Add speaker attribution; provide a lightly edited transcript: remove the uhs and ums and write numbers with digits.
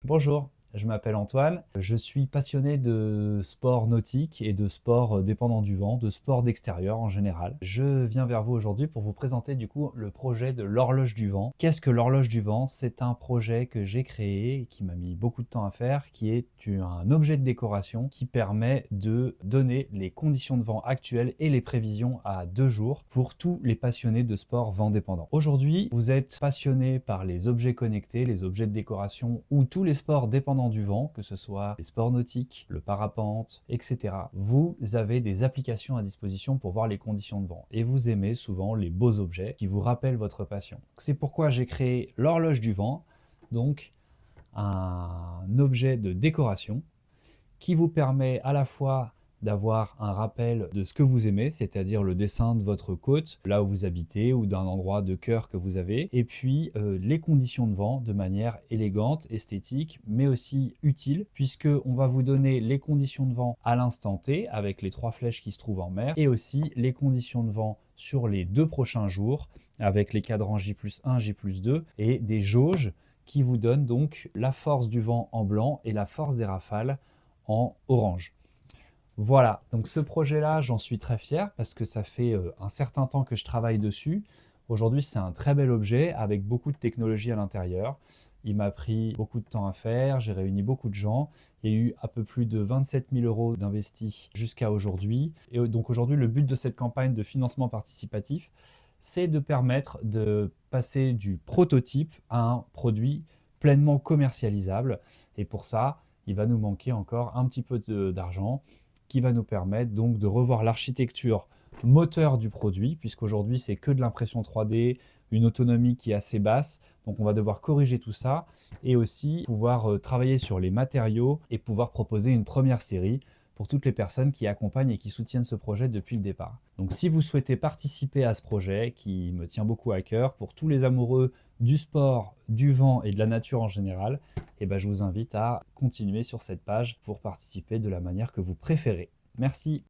Speaker 1: Bonjour, je m'appelle Antoine, je suis passionné de sport nautique et de sport dépendant du vent, de sport d'extérieur en général. Je viens vers vous aujourd'hui pour vous présenter du coup le projet de l'horloge du vent. Qu'est-ce que l'horloge du vent? C'est un projet que j'ai créé et qui m'a mis beaucoup de temps à faire, qui est un objet de décoration qui permet de donner les conditions de vent actuelles et les prévisions à 2 jours pour tous les passionnés de sport vent dépendant. Aujourd'hui, vous êtes passionné par les objets connectés, les objets de décoration ou tous les sports dépendants du vent, que ce soit les sports nautiques, le parapente, etc. Vous avez des applications à disposition pour voir les conditions de vent et vous aimez souvent les beaux objets qui vous rappellent votre passion. C'est pourquoi j'ai créé l'horloge du vent, donc un objet de décoration qui vous permet à la fois d'avoir un rappel de ce que vous aimez, c'est-à-dire le dessin de votre côte, là où vous habitez, ou d'un endroit de cœur que vous avez, et puis les conditions de vent de manière élégante, esthétique, mais aussi utile, puisqu'on va vous donner les conditions de vent à l'instant T, avec les 3 flèches qui se trouvent en mer, et aussi les conditions de vent sur les 2 prochains jours, avec les cadrans J+1, J+2, et des jauges qui vous donnent donc la force du vent en blanc et la force des rafales en orange. Voilà, donc ce projet-là, j'en suis très fier parce que ça fait un certain temps que je travaille dessus. Aujourd'hui, c'est un très bel objet avec beaucoup de technologie à l'intérieur. Il m'a pris beaucoup de temps à faire, j'ai réuni beaucoup de gens. Il y a eu un peu plus de 27 000 € d'investis jusqu'à aujourd'hui. Et donc aujourd'hui, le but de cette campagne de financement participatif, c'est de permettre de passer du prototype à un produit pleinement commercialisable. Et pour ça, il va nous manquer encore un petit peu d'argent qui va nous permettre donc de revoir l'architecture moteur du produit, puisqu'aujourd'hui c'est que de l'impression 3D, une autonomie qui est assez basse, donc on va devoir corriger tout ça et aussi pouvoir travailler sur les matériaux et pouvoir proposer une première série pour toutes les personnes qui accompagnent et qui soutiennent ce projet depuis le départ. Donc si vous souhaitez participer à ce projet qui me tient beaucoup à cœur, pour tous les amoureux du sport, du vent et de la nature en général, eh ben, je vous invite à continuer sur cette page pour participer de la manière que vous préférez. Merci.